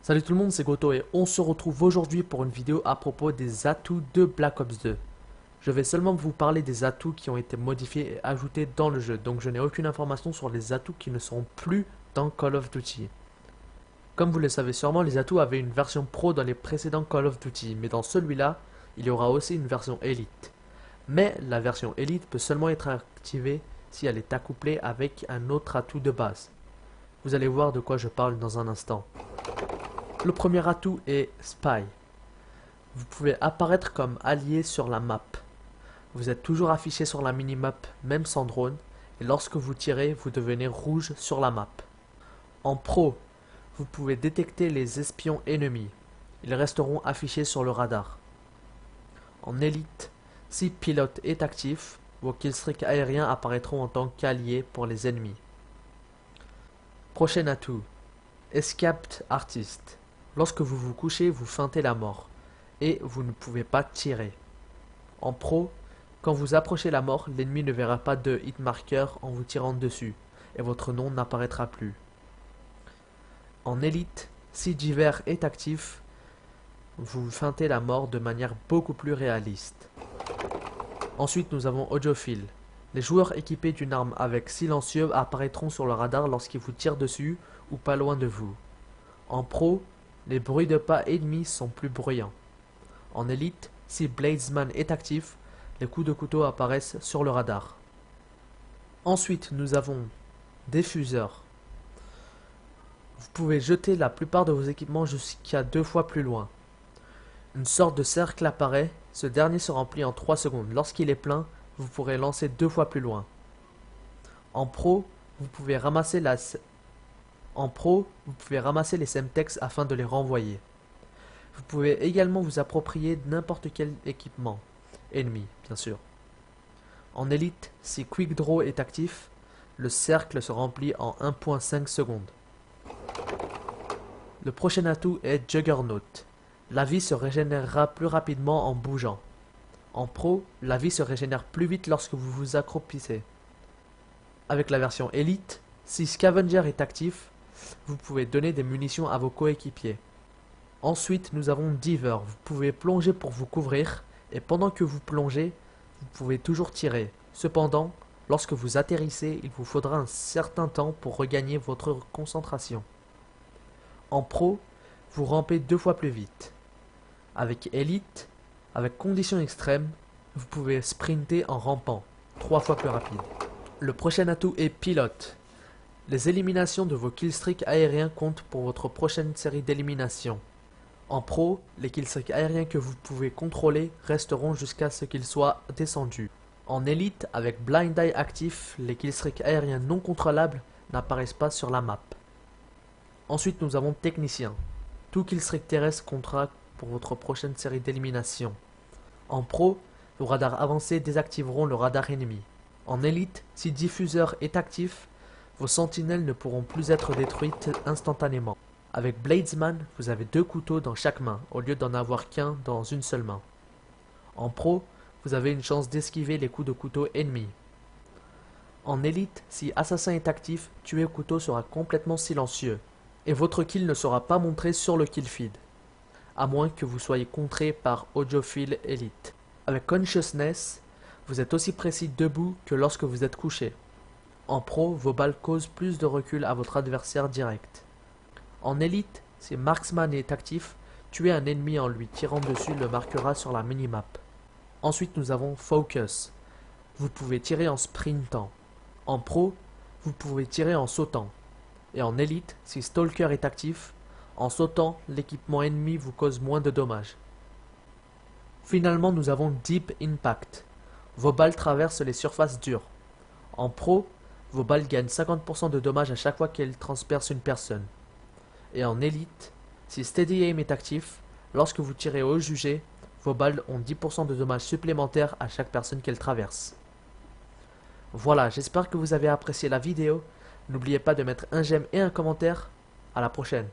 Salut tout le monde, c'est Goto et on se retrouve aujourd'hui pour une vidéo à propos des atouts de Black Ops 2. Je vais seulement vous parler des atouts qui ont été modifiés et ajoutés dans le jeu, donc je n'ai aucune information sur les atouts qui ne seront plus dans Call of Duty. Comme vous le savez sûrement, les atouts avaient une version pro dans les précédents Call of Duty, mais dans celui-là, il y aura aussi une version Elite. Mais la version Elite peut seulement être activée si elle est accouplée avec un autre atout de base. Vous allez voir de quoi je parle dans un instant. Le premier atout est Spy. Vous pouvez apparaître comme allié sur la map. Vous êtes toujours affiché sur la minimap, même sans drone, et lorsque vous tirez, vous devenez rouge sur la map. En pro, vous pouvez détecter les espions ennemis. Ils resteront affichés sur le radar. En élite, si pilote est actif, vos killstreaks aériens apparaîtront en tant qu'alliés pour les ennemis. Prochain atout, Escaped Artist. Lorsque vous vous couchez, vous feintez la mort, et vous ne pouvez pas tirer. En pro, quand vous approchez la mort, l'ennemi ne verra pas de hitmarker en vous tirant dessus, et votre nom n'apparaîtra plus. En élite, si Diver est actif, vous feintez la mort de manière beaucoup plus réaliste. Ensuite, nous avons Audiophile. Les joueurs équipés d'une arme avec silencieux apparaîtront sur le radar lorsqu'ils vous tirent dessus ou pas loin de vous. En pro, les bruits de pas ennemis sont plus bruyants. En élite, si Bladesman est actif, les coups de couteau apparaissent sur le radar. Ensuite, nous avons Diffuseur. Vous pouvez jeter la plupart de vos équipements jusqu'à 2 fois plus loin. Une sorte de cercle apparaît, ce dernier se remplit en 3 secondes. Lorsqu'il est plein, vous pourrez lancer 2 fois plus loin. En pro, vous pouvez ramasser les Semtex afin de les renvoyer. Vous pouvez également vous approprier n'importe quel équipement, ennemi bien sûr. En élite, si Quick Draw est actif, le cercle se remplit en 1.5 secondes. Le prochain atout est Juggernaut. La vie se régénérera plus rapidement en bougeant. En pro, la vie se régénère plus vite lorsque vous vous accroupissez. Avec la version Elite, si Scavenger est actif, vous pouvez donner des munitions à vos coéquipiers. Ensuite, nous avons Diver. Vous pouvez plonger pour vous couvrir, et pendant que vous plongez, vous pouvez toujours tirer. Cependant, lorsque vous atterrissez, il vous faudra un certain temps pour regagner votre concentration. En pro, vous rampez 2 fois plus vite. Avec Elite, avec conditions extrêmes, vous pouvez sprinter en rampant, 3 fois plus rapide. Le prochain atout est Pilote. Les éliminations de vos killstreaks aériens comptent pour votre prochaine série d'éliminations. En pro, les killstreaks aériens que vous pouvez contrôler resteront jusqu'à ce qu'ils soient descendus. En élite, avec Blind Eye actif, les killstreaks aériens non contrôlables n'apparaissent pas sur la map. Ensuite, nous avons Technicien. Tout killstreak terrestre comptera pour votre prochaine série d'éliminations. En pro, vos radars avancés désactiveront le radar ennemi. En élite, si Diffuseur est actif, vos sentinelles ne pourront plus être détruites instantanément. Avec Bladesman, vous avez 2 couteaux dans chaque main, au lieu d'en avoir qu'un dans une seule main. En pro, vous avez une chance d'esquiver les coups de couteau ennemis. En élite, si Assassin est actif, tuer au couteau sera complètement silencieux, et votre kill ne sera pas montré sur le kill feed, à moins que vous soyez contré par Audiophile Elite. Avec Consciousness, vous êtes aussi précis debout que lorsque vous êtes couché. En pro, vos balles causent plus de recul à votre adversaire direct. En élite, si Marksman est actif, tuer un ennemi en lui tirant dessus le marquera sur la minimap. Ensuite, nous avons Focus. Vous pouvez tirer en sprintant. En pro, vous pouvez tirer en sautant. Et en élite, si Stalker est actif, en sautant, l'équipement ennemi vous cause moins de dommages. Finalement, nous avons Deep Impact. Vos balles traversent les surfaces dures. En pro, vos balles gagnent 50% de dommages à chaque fois qu'elles transpercent une personne. Et en élite, si Steady Aim est actif, lorsque vous tirez au jugé, vos balles ont 10% de dommages supplémentaires à chaque personne qu'elles traversent. Voilà, j'espère que vous avez apprécié la vidéo. N'oubliez pas de mettre un j'aime et un commentaire. À la prochaine.